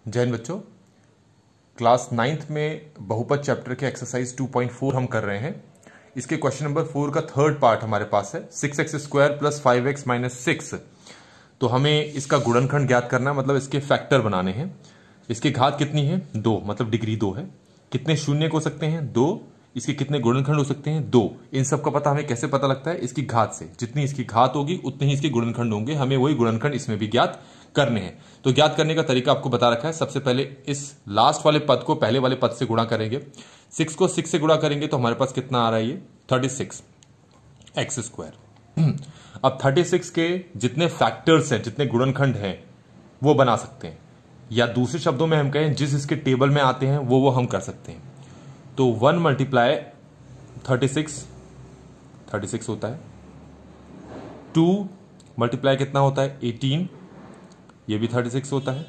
जय हिंद बच्चों, class 9th में बहुपद चैप्टर के एक्सरसाइज 2.4 हम कर रहे हैं। इसके क्वेश्चन नंबर 4 का थर्ड पार्ट हमारे पास है 6x² + 5x - 6। तो हमें इसका गुणनखंड ज्ञात करना है, मतलब इसके फैक्टर बनाने हैं। इसकी घात कितनी है? 2, मतलब डिग्री 2 है। कितने शून्य हो सकते हैं? 2। इसके कितने गुणनखंड हो सकते हैं? 2। इन सब का पता हमें कैसे पता लगता है? इसकी घात से। जितनी इसकी घात होगी उतने ही इसके गुणनखंड होंगे। हमें वही गुणनखंड इसमें भी ज्ञात करने हैं। तो ज्ञात करने का तरीका आपको बता रखा है। सबसे पहले इस लास्ट वाले पद को पहले वाले पद से गुणा करेंगे। 6 को 6 से गुणा करेंगे तो हमारे पास कितना आ रहा है? ये 36x²। अब 36 के जितने फैक्टर्स हैं, जितने गुणनखंड हैं, वो बना सकते हैं, या दूसरे शब्दों में हम कहें जिस इसके टेबल में आते हैं वो हम कर सकते हैं। तो 1 × 36 होता है। 2 × कितना होता है? 18, ये भी 36 होता है।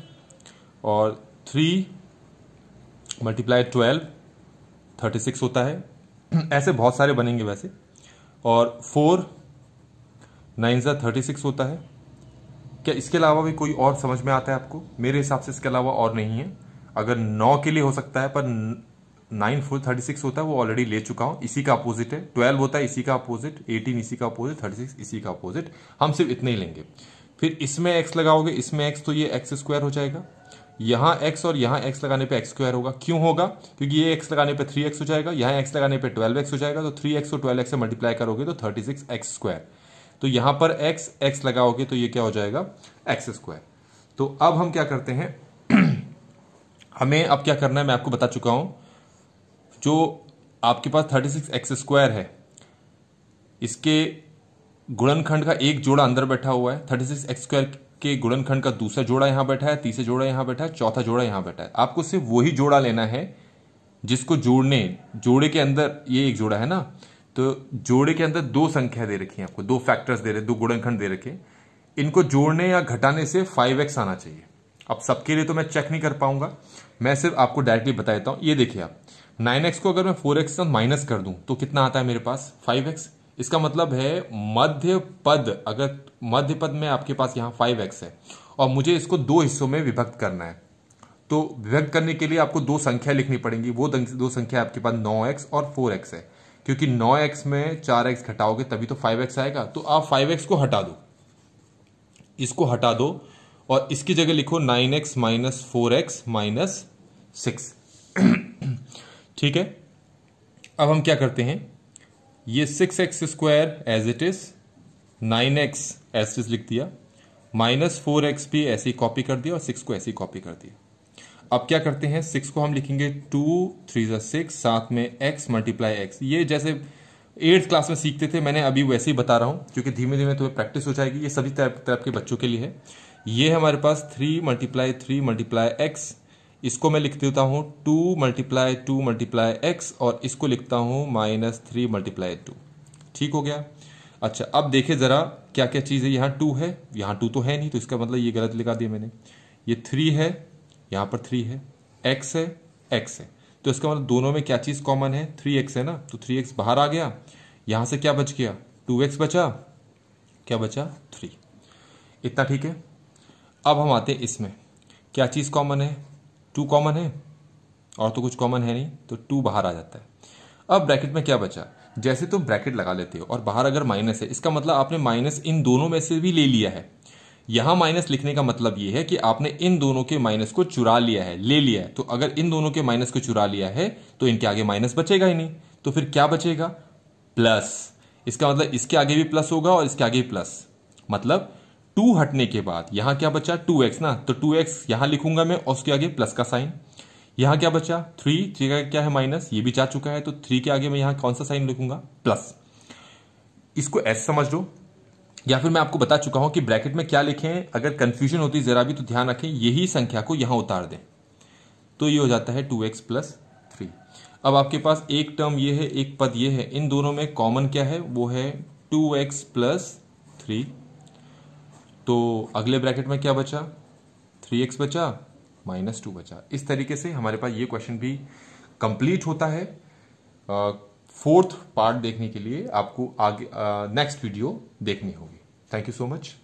और 3 × 12 36 होता है। ऐसे बहुत सारे बनेंगे वैसे। और 4 9 36 होता है। क्या इसके अलावा भी कोई और समझ में आता है आपको? मेरे हिसाब से इसके अलावा और नहीं है। अगर 9 के लिए हो सकता है, पर 9 4 36 होता है, वो ऑलरेडी ले चुका हूं। इसी का अपोजिट है। 12 होता है इसी का अपोजिट, 18 इसी का अपोजिट, 36 इसी का अपोजिट। हम सिर्फ इतने ही लेंगे। फिर इसमें x लगाओगे, इसमें x, तो ये x² हो जाएगा। यहां x और यहां x लगाने पे x² होगा। क्यों होगा? क्योंकि ये x लगाने पे 3x हो जाएगा, यहां x लगाने पे 12x हो जाएगा। तो 3x को 12x से मल्टीप्लाई करोगे तो 36x²। तो यहां पर x लगाओगे तो ये क्या हो जाएगा? x²। तो अब हम क्या करते हैं, हमें अब क्या करना है मैं आपको बता चुका हूं। जो आपके पास 36x² है, इसके गुणनखंड का एक जोड़ा अंदर बैठा हुआ है। 36x² के गुणनखंड का दूसरा जोड़ा यहां बैठा है, तीसरा जोड़ा यहां बैठा है, चौथा जोड़ा यहां बैठा है। आपको सिर्फ वही जोड़ा लेना है जिसको जोड़े के अंदर ये एक जोड़ा है ना, तो जोड़े के अंदर 2 संख्या दे रखी है आपको, 2 फैक्टर्स दे रहे, 2 गुणनखंड दे रखे। इनको जोड़ने या घटाने से 5x आना चाहिए। अब सबके लिए तो मैं चेक नहीं कर पाऊंगा, मैं सिर्फ आपको डायरेक्टली बता देता हूं। ये देखिए आप, 9x को अगर मैं 4x से माइनस कर दूं तो कितना आता है मेरे पास? 5x। इसका मतलब है मध्य पद, अगर मध्य पद में आपके पास यहां 5x है और मुझे इसको 2 हिस्सों में विभक्त करना है, तो विभक्त करने के लिए आपको 2 संख्या लिखनी पड़ेंगी। वो 2 संख्या आपके पास 9x और 4x है। क्योंकि 9x में 4x घटाओगे तभी तो 5x आएगा। तो आप 5x को हटा दो, इसको हटा दो और इसकी जगह लिखो 9x - 4x - 6। ठीक है। अब हम क्या करते हैं, ये 6x² as it is, 9x as it is लिख दिया, -4x भी ऐसे ही कॉपी कर दिया और 6 को ऐसे ही कॉपी कर दिया। अब क्या करते हैं, 6 को हम लिखेंगे 2 3 6, साथ में x × x। ये जैसे 8th क्लास में सीखते थे, मैंने अभी वैसे ही बता रहा हूं, क्योंकि धीमे धीमे तुम्हें प्रैक्टिस हो जाएगी। ये सभी तरह के बच्चों के लिए है। ये हमारे पास 3 × 3 × x, इसको मैं लिख देता हूं 2 × 2 × x, और इसको लिखता हूं -3 × 2। ठीक हो गया। अच्छा, अब देखिए जरा क्या क्या चीज है। यहाँ 2 है, यहाँ 2 तो है नहीं, तो इसका मतलब ये गलत लिखा दिया मैंने। ये 3 है, यहां पर 3 है, x है, x है। तो इसका मतलब दोनों में क्या चीज कॉमन है? 3x है ना, तो 3x बाहर आ गया। यहां से क्या बच गया? 2x बचा। क्या बचा? 3। इतना ठीक है। अब हम आते हैं इसमें, क्या चीज कॉमन है? 2 कॉमन है, और तो कुछ कॉमन है नहीं, तो 2 बाहर आ जाता है। अब ब्रैकेट में क्या बचा? जैसे तुम ब्रैकेट लगा लेते हो और बाहर अगर माइनस है, इसका मतलब आपने माइनस इन दोनों में से भी ले लिया है। यहां माइनस लिखने का मतलब यह है कि आपने इन दोनों के माइनस को चुरा लिया है, ले लिया है। तो अगर इन दोनों के माइनस को चुरा लिया है तो इनके आगे माइनस बचेगा ही नहीं। तो फिर क्या बचेगा? प्लस। इसका मतलब इसके आगे भी प्लस होगा और इसके आगे भी प्लस। मतलब 2 हटने के बाद यहां क्या बचा? 2x ना, तो 2x यहां लिखूंगा मैं और उसके आगे प्लस का साइन। यहां क्या बचा? 3 का क्या है? माइनस, ये भी जा चुका है, तो 3 के आगे मैं यहां कौन सा साइन लिखूंगा? प्लस। इसको ऐसे समझ लो, या फिर मैं आपको बता चुका हूं कि ब्रैकेट में क्या लिखें। अगर कंफ्यूजन होती है जरा भी तो ध्यान रखें, यही संख्या को यहां उतार दें, तो ये हो जाता है 2x + 3। अब आपके पास एक टर्म ये है, एक पद ये है, इन दोनों में कॉमन क्या है? वो है 2x + 3। तो अगले ब्रैकेट में क्या बचा? 3x बचा, -2 बचा। इस तरीके से हमारे पास ये क्वेश्चन भी कंप्लीट होता है। 4th पार्ट देखने के लिए आपको आगे नेक्स्ट वीडियो देखनी होगी। Thank you so much.